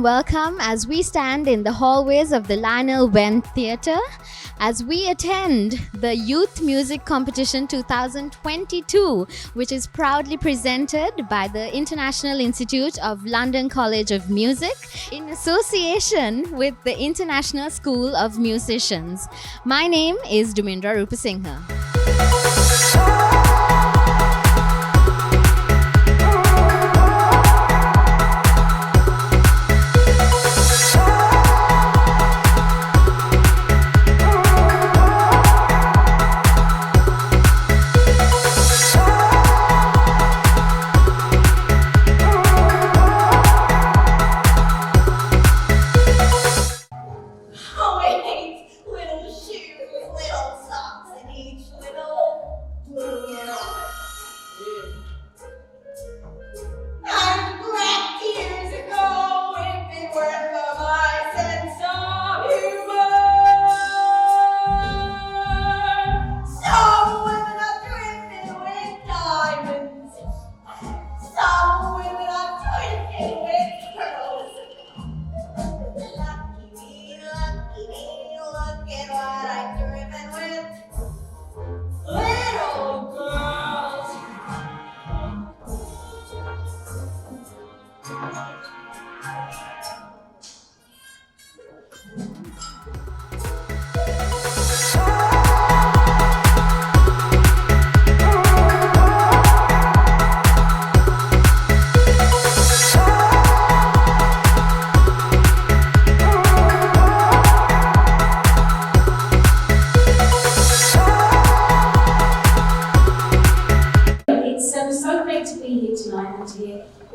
welcome as we stand in the hallways of the Lionel Wendt Theatre as we attend the Youth Music Competition 2022, which is proudly presented by the International Institute of London College of Music in association with the International School of Musicians. My name is Dumindra Rupasinghe.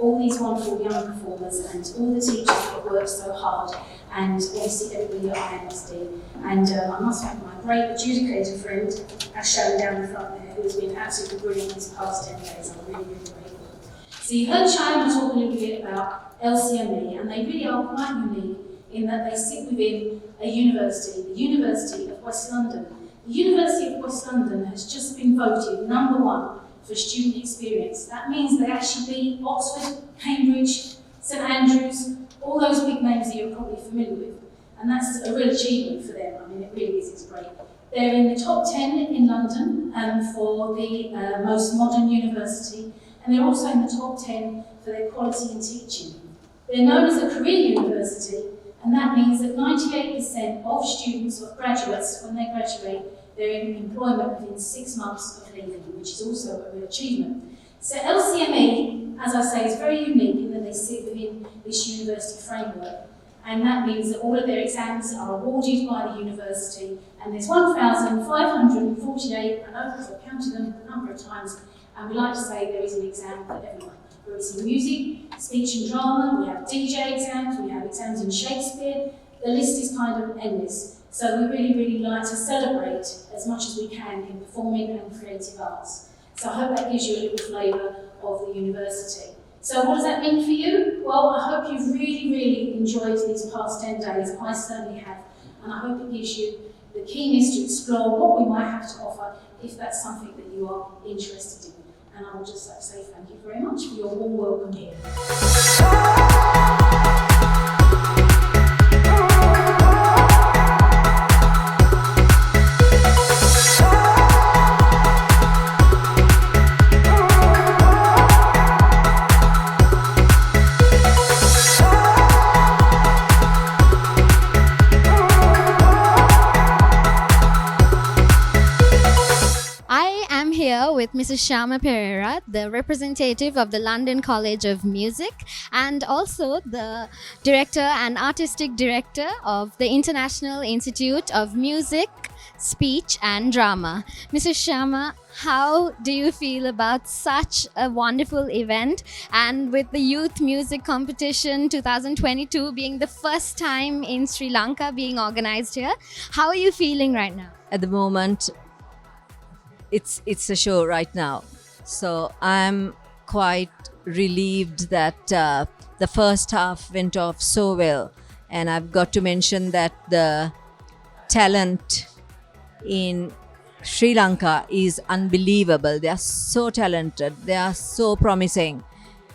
All these wonderful young performers and all the teachers that have worked so hard, and obviously everybody at IMSD. And I must thank my great adjudicator friend, as shown down the front there, who has been absolutely brilliant these past 10 days. I'm really, really grateful. So you heard Cheyenne talk a little bit about LCME, and they really are quite unique in that they sit within a university, the University of West London. The University of West London has just been voted #1 for student experience. That means they actually beat Oxford, Cambridge, St Andrews, all those big names that you're probably familiar with. And that's a real achievement for them. I mean, it really is, it's great. They're in the top 10 in London for the most modern university, and they're also in the top 10 for their quality in teaching. They're known as a career university, and that means that 98% of students or graduates, when they graduate, they're in employment within 6 months of leaving, which is also a real achievement. So LCME, as I say, is very unique in that they sit within this university framework, and that means that all of their exams are awarded by the university, and there's 1,548, I know because I've counted them a number of times, and we like to say there is an exam for everyone. Whether it's in music, speech and drama, we have DJ exams, we have exams in Shakespeare, the list is kind of endless. So we really, really like to celebrate as much as we can in performing and creative arts. So I hope that gives you a little flavour of the university. So what does that mean for you? Well, I hope you've really, really enjoyed these past 10 days. I certainly have. And I hope it gives you the keenness to explore what we might have to offer if that's something that you are interested in. And I would just like to say thank you very much for your warm welcome here. With Mrs. Shyama Pereira, the representative of the London College of Music, and also the director and artistic director of the International Institute of Music, Speech and Drama. Mrs. Shyama, how do you feel about such a wonderful event, and with the Youth Music Competition 2022 being the first time in Sri Lanka being organized here? How are you feeling right now? At the moment, it's a show right now, so I'm quite relieved that the first half went off so well, and I've got to mention that the talent in Sri Lanka is unbelievable. They are so talented, they are so promising,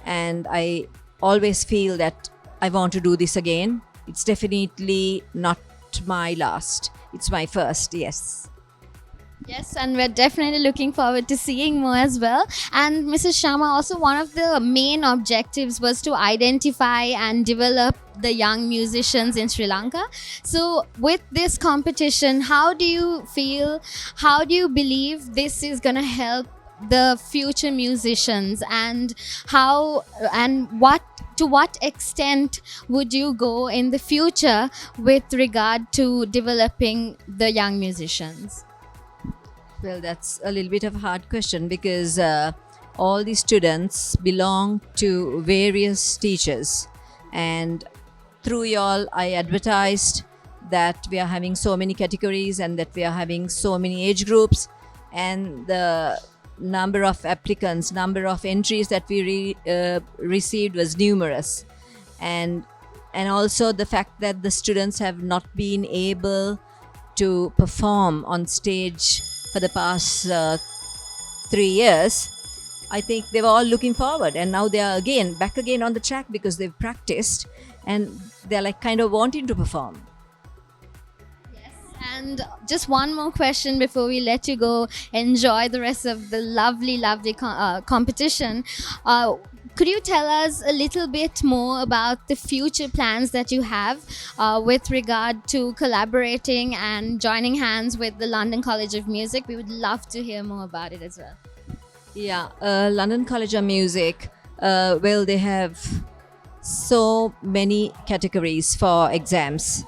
and I always feel that I want to do this again. It's definitely not my last. It's my first, yes. Yes, and we're definitely looking forward to seeing more as well. And Mrs. Sharma, also one of the main objectives was to identify and develop the young musicians in Sri Lanka. So, with this competition, how do you feel? How do you believe this is going to help the future musicians, and how and what to what extent would you go in the future with regard to developing the young musicians? Well, that's a little bit of a hard question because all the students belong to various teachers, and through y'all, I advertised that we are having so many categories and that we are having so many age groups, and the number of applicants, number of entries that we received was numerous, and also the fact that the students have not been able to perform on stage for the past 3 years. I think they were all looking forward, and now they are back again on the track because they've practiced and they're like kind of wanting to perform. And just one more question before we let you go enjoy the rest of the lovely, lovely competition. Could you tell us a little bit more about the future plans that you have with regard to collaborating and joining hands with the London College of Music? We would love to hear more about it as well. Yeah, London College of Music, well, they have so many categories for exams.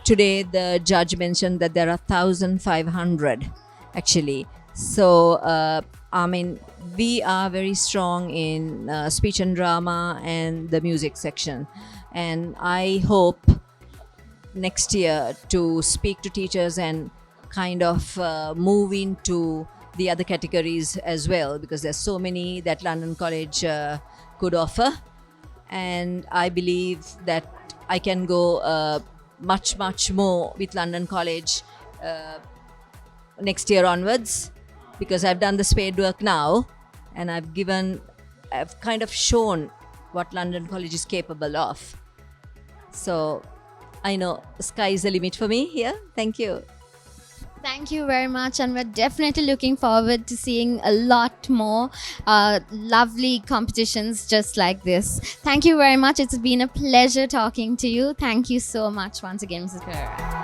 Today, the judge mentioned that there are 1,500 actually. So, I mean, we are very strong in speech and drama and the music section. And I hope next year to speak to teachers and kind of move into the other categories as well, because there's so many that London College could offer. And I believe that I can go much more with London College next year onwards, because I've done the spade work now, and I've kind of shown what London College is capable of. So I know the sky is the limit for me here. Thank you. Thank you very much, and we're definitely looking forward to seeing a lot more lovely competitions just like this. Thank you very much. It's been a pleasure talking to you. Thank you so much once again, Mrs. Pereira.